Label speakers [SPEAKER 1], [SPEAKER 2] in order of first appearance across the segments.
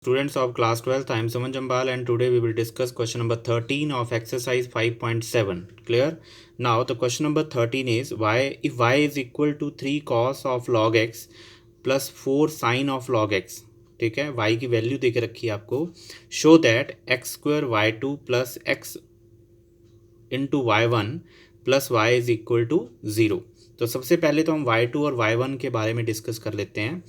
[SPEAKER 1] Students of class 12th, I am Suman Jambal and today we will discuss question number 13 of exercise 5.7. Clear? Now the question number 13 is if y is equal to 3 cos of log x plus 4 sin of log x. ठीक है, y की value दे के रखी है आपको. Show that x square y2 plus x into y1 plus y is equal to 0. तो सबसे पहले तो हम y2 और y1 के बारे में डिस्कस कर लेते हैं.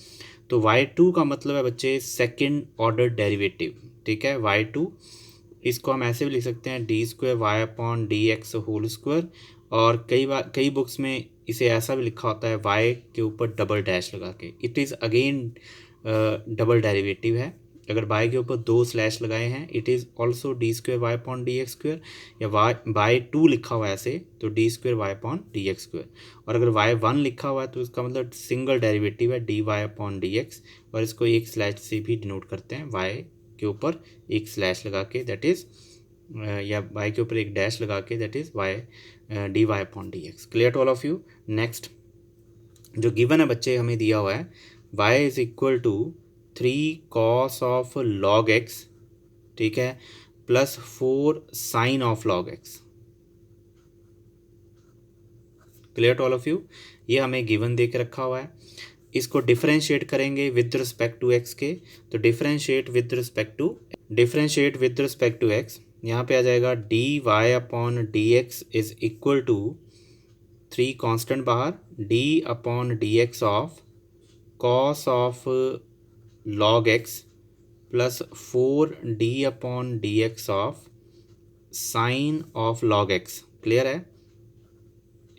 [SPEAKER 1] तो y2 का मतलब है बच्चे सेकेंड ऑर्डर डेरिवेटिव. ठीक है, y2 इसको हम ऐसे भी लिख सकते हैं D square Y upon D x whole square. और कई बुक्स में इसे ऐसा भी लिखा होता है y के ऊपर डबल डैश लगा के. It is again double derivative है. अगर y के ऊपर 2 स्लैश लगाए हैं it is also D square Y upon D x square, या y2 लिखा हुआ है ऐसे तो D square Y upon D x square. और अगर y1 लिखा हुआ है तो इसका मतलब सिंगल डेरिवेटिव है D Y upon D x, और इसको एक स्लैश से भी डिनोट करते हैं y के ऊपर एक स्लैश लगा के, दैट इज़ या y के ऊपर एक डैश लगा के, that is y d Y upon D x. Clear to all of you. Next जो गिवन है बच्चे हमें दिया हुआ है y is equal to 3 cos of log x, ठीक है, plus 4 sin of log x. Clear to all of you. ये हमें गिवन दे के रखा हुआ है. इसको डिफरेंशिएट करेंगे विद रिस्पेक्ट टू x के. तो differentiate with respect to x, यहाँ पे आ जाएगा d Y upon D x is equal to 3 constant बाहर d upon D x of cos of log x plus 4d upon D x of sine of log x. Clear है?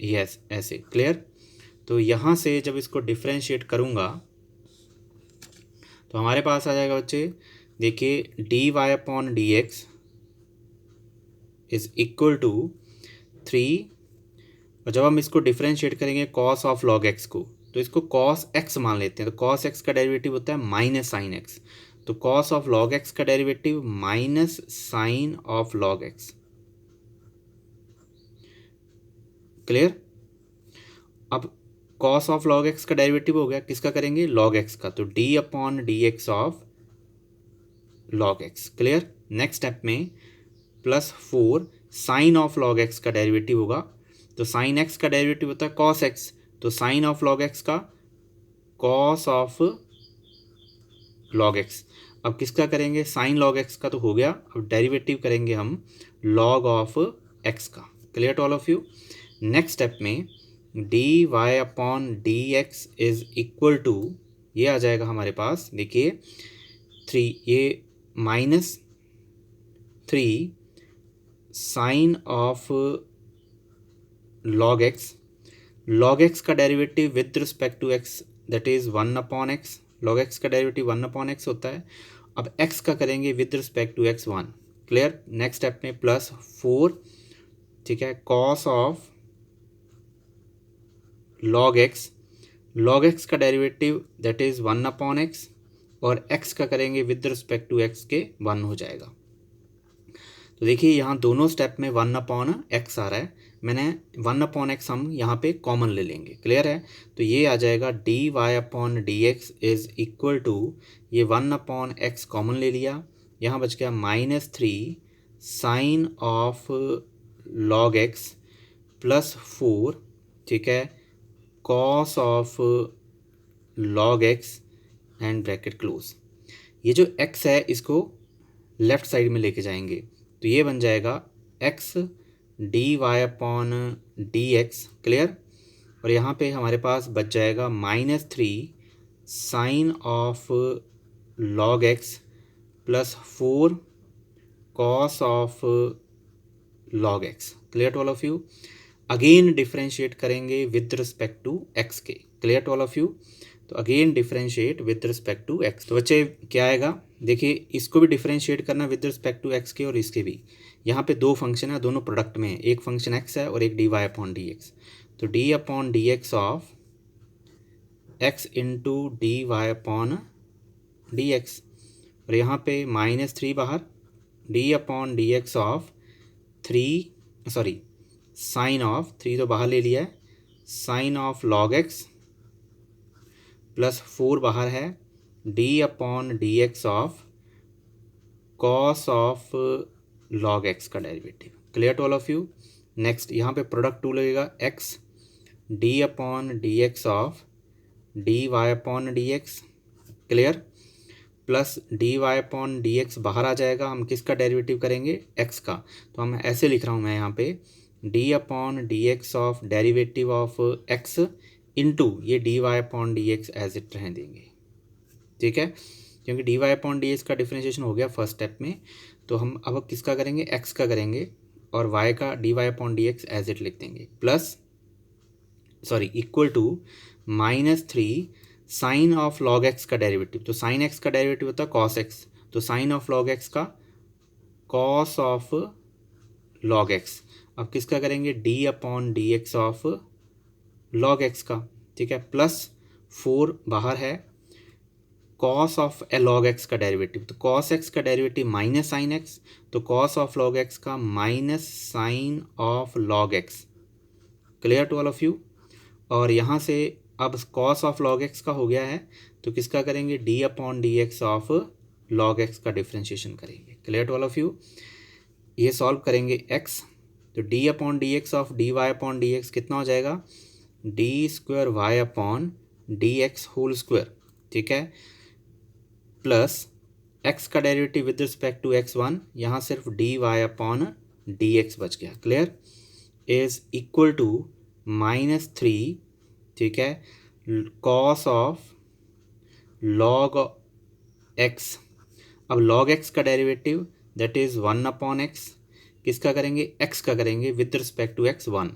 [SPEAKER 1] Yes, ऐसे. Clear. तो यहाँ से जब इसको differentiate करूँगा तो हमारे पास आ जाएगा बच्चे, देखिए d Y upon D x is equal to 3, और जब हम इसको डिफरेंशिएट करेंगे कॉस ऑफ लॉग एक्स को तो इसको कॉस एक्स मान लेते हैं. तो कॉस एक्स का डेरिवेटिव होता है माइनस साइन एक्स. तो कॉस ऑफ लॉग एक्स का derivative minus sine of log x. Clear. अब कॉस ऑफ लॉग एक्स का डेरिवेटिव हो गया, किसका करेंगे? लॉग एक्स का. तो D upon D x of log x. Clear. Next step में plus 4 sine of log x का डेरिवेटिव होगा. तो साइन एक्स का डेरिवेटिव होता है कॉस एक्स. तो साइन ऑफ लॉग एक्स का कॉस ऑफ लॉग एक्स. अब किसका करेंगे? साइन लॉग एक्स का तो हो गया. अब डेरिवेटिव करेंगे हम लॉग ऑफ एक्स का. Clear to all of you. Next step में D Y upon D x is equal to, ये आ जाएगा हमारे पास, देखिए 3, ये minus 3 sine of log x. Log x का derivative with respect to x that is 1 upon x. Log x का डेरिवेटिव 1 अपॉन एक्स होता है. अब एक्स का करेंगे with respect to x 1. Clear. Next step में प्लस 4, ठीक है, cos of log x. Log x का derivative that is 1 upon x, और एक्स का करेंगे विद रिस्पेक्ट टू एक्स के 1 हो जाएगा. तो देखिए यहाँ दोनों स्टेप में 1 अपॉन एक्स आ रहा है. मैंने 1 अपॉन एक्स हम यहाँ पे कॉमन ले लेंगे. क्लियर है. तो ये आ जाएगा d Y upon D x is equal to, ये 1 अपॉन एक्स कॉमन ले लिया, यहाँ बच गया -3 sine of log x plus 4, ठीक है, cos of log x and bracket close. ये जो एक्स है इसको लेफ्ट साइड में लेके जाएंगे तो ये बन जाएगा x D Y upon D x. Clear. और यहाँ पे हमारे पास बच जाएगा -3 sine of log x plus 4 cos of log x. Clear to all of you. Again differentiate करेंगे विद रिस्पेक्ट टू एक्स के. Clear to all of you. तो again differentiate with respect to x. तो बच्चे क्या आएगा, देखिए इसको भी डिफरेंशिएट करना विद रिस्पेक्ट टू एक्स के और इसके भी. यहाँ पे 2 फंक्शन है, दोनों प्रोडक्ट में है. एक फंक्शन एक्स है और एक D Y upon D X. तो D upon D x of x into D Y upon D x, और यहाँ पे -3 बाहर, D upon D x of 3, sorry sine of 3 तो बाहर ले लिया है, sine of log x plus 4 बाहर है, D upon D x of cos of log x का derivative. Clear to all of you. Next यहाँ पे प्रोडक्ट टू लगेगा x d upon D x of d Y upon D x. Clear. Plus d Y upon D x बाहर आ जाएगा, हम किसका derivative करेंगे, एक्स का। तो हम ऐसे लिख रहा हूँ मैं यहाँ पे D upon D x of derivative of x into ये D Y upon D x as it रहने देंगे। ठीक है, क्योंकि D Y upon D X का डिफरेंशिएशन हो गया फर्स्ट स्टेप में, तो हम अब किसका करेंगे, एक्स का करेंगे, और वाई का d Y upon D x as it लिख देंगे, plus sorry equal to -3 sine of log x का डेरिवेटिव। तो साइन एक्स का डेरिवेटिव होता है कॉस एक्स, तो साइन ऑफ लॉग एक्स का कॉस ऑफ लॉग एक्स। अब किसका करेंगे, d upon D x of log x का। ठीक है, प्लस 4 बाहर है, cos of a log x का डेरिवेटिव। तो कॉस एक्स का डेरिवेटिव माइनस साइन एक्स, तो कॉस ऑफ लॉग एक्स का minus sine of log x. Clear to all of you. और यहाँ से अब कॉस ऑफ लॉग एक्स का हो गया है, तो किसका करेंगे, d upon D x of log x का डिफ्रेंशिएशन करेंगे। Clear to all of you. ये सॉल्व करेंगे एक्स, तो D upon D x of d Y upon D x कितना हो जाएगा, d square Y upon D x whole square. ठीक है, प्लस एक्स का derivative with respect to x1, यहाँ सिर्फ d Y upon D x बच गया। क्लियर, इज इक्वल टू -3, ठीक है, कॉस ऑफ लॉग एक्स। अब लॉग एक्स का derivative that is 1 upon x, किसका करेंगे, एक्स का करेंगे with respect to x1।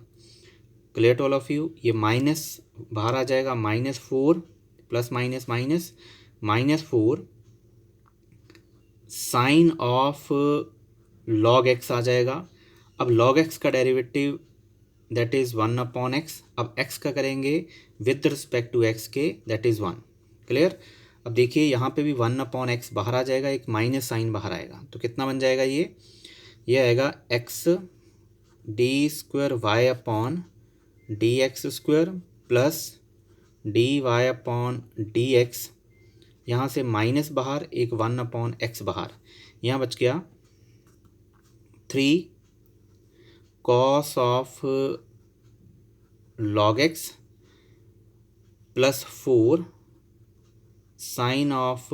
[SPEAKER 1] Clear to all of you. ये माइनस बाहर आ जाएगा, -4 plus minus minus -4 sine of log x आ जाएगा। अब लॉग एक्स का derivative that is 1 upon x, अब एक्स का करेंगे विद रिस्पेक्ट टू एक्स के दैट इज़ 1। क्लियर। अब देखिए यहाँ पे भी 1 अपॉन एक्स बाहर आ जाएगा, एक माइनस साइन बाहर आएगा, तो कितना बन जाएगा, ये आएगा x d square Y upon D x square plus d Y upon D x, यहाँ से माइनस बाहर, एक 1 अपॉन एक्स बाहर, यहाँ बच गया 3 cos of log x plus 4 sine of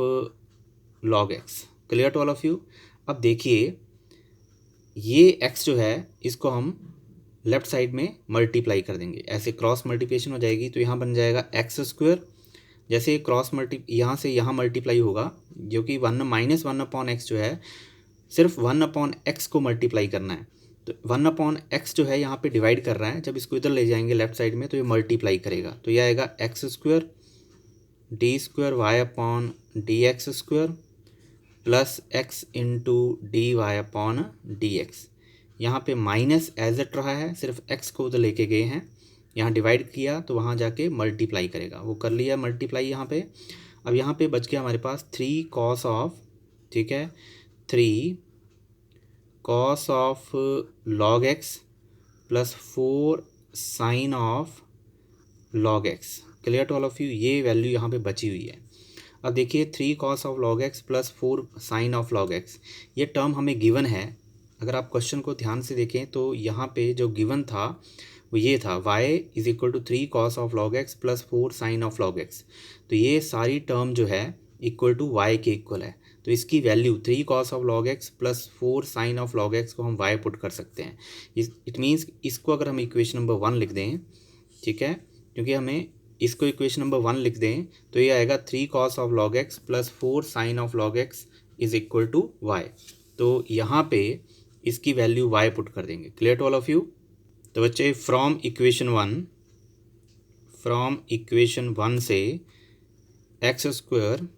[SPEAKER 1] log x. Clear to all of you. अब देखिए ये x जो है इसको हम लेफ्ट साइड में मल्टीप्लाई कर देंगे, ऐसे क्रॉस मल्टीप्लिकेशन हो जाएगी, तो यहाँ बन जाएगा एक्स स्क्वायर। जैसे क्रॉस यहाँ से यहाँ मल्टीप्लाई होगा, जो कि 1 अपॉन एक्स जो है सिर्फ 1 अपॉन एक्स को मल्टीप्लाई करना है, तो 1 अपॉन एक्स जो है यहाँ पे डिवाइड कर रहा है, जब इसको इधर ले जाएंगे लेफ्ट साइड में तो ये मल्टीप्लाई करेगा, तो ये आएगा x square d square Y upon D x square plus x into D Y upon D x. यहाँ पे माइनस एज इट रहा है, सिर्फ एक्स को उधर लेके गए हैं, यहाँ डिवाइड किया तो वहाँ जाके मल्टीप्लाई करेगा, वो कर लिया मल्टीप्लाई यहाँ पे। अब यहाँ पे बच गया हमारे पास 3 कॉस ऑफ, ठीक है, 3 cos of log x plus 4 sine of log x. Clear to all of you. ये वैल्यू यहाँ पे बची हुई है। अब देखिए 3 cos of log x plus 4 sine of log x, ये टर्म हमें गिवन है। अगर आप क्वेश्चन को ध्यान से देखें तो यहाँ पे जो गिवन था वो ये था, y is equal to 3 cos of log x plus 4 sine of log x. तो ये सारी टर्म जो है इक्वल टू y के इक्वल है, तो इसकी value 3 cos of log x plus 4 sine of log x को हम y पुट कर सकते हैं। इट मीन्स इसको अगर हम इक्वेशन नंबर 1 लिख दें, ठीक है, क्योंकि हमें इसको इक्वेशन नंबर 1 लिख दें तो ये आएगा 3 cos of log x plus 4 sine of log x is equal to y। तो यहाँ पे इसकी वैल्यू y पुट कर देंगे। Clear to all of you. तो बच्चे फ्रॉम इक्वेशन 1 से x square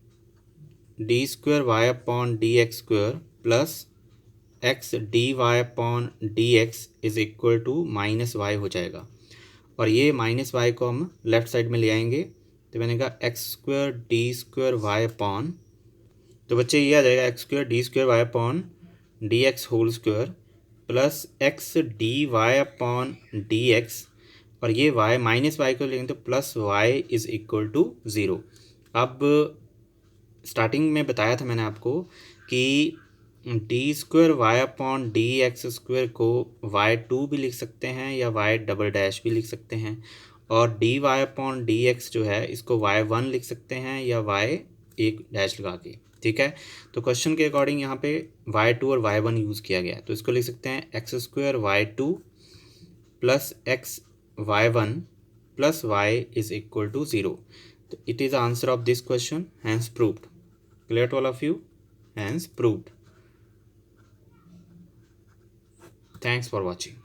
[SPEAKER 1] d square Y upon D x square plus x D Y upon D x is equal to -y हो जाएगा, और ये -y को हम लेफ्ट साइड में ले आएंगे, तो मैंने कहा x square d square Y upon, तो बच्चे ये आ जाएगा x square d square Y upon D x whole square plus x D Y upon D x, और ये y -y को लेंगे तो plus y is equal to 0। अब स्टार्टिंग में बताया था मैंने आपको कि d² y/dx² को y2 भी लिख सकते हैं या y डबल डैश भी लिख सकते हैं, और dy/dx जो है इसको y1 लिख सकते हैं या y एक डैश लगा के। ठीक है, तो क्वेश्चन के अकॉर्डिंग यहाँ पे y2 और y1 यूज़ किया गया है, तो इसको लिख सकते हैं x² y2 plus x y1 plus y is equal to 0। तो it is answer of this question, hence proved. Clear to all of you? Hence proved. Thanks for watching.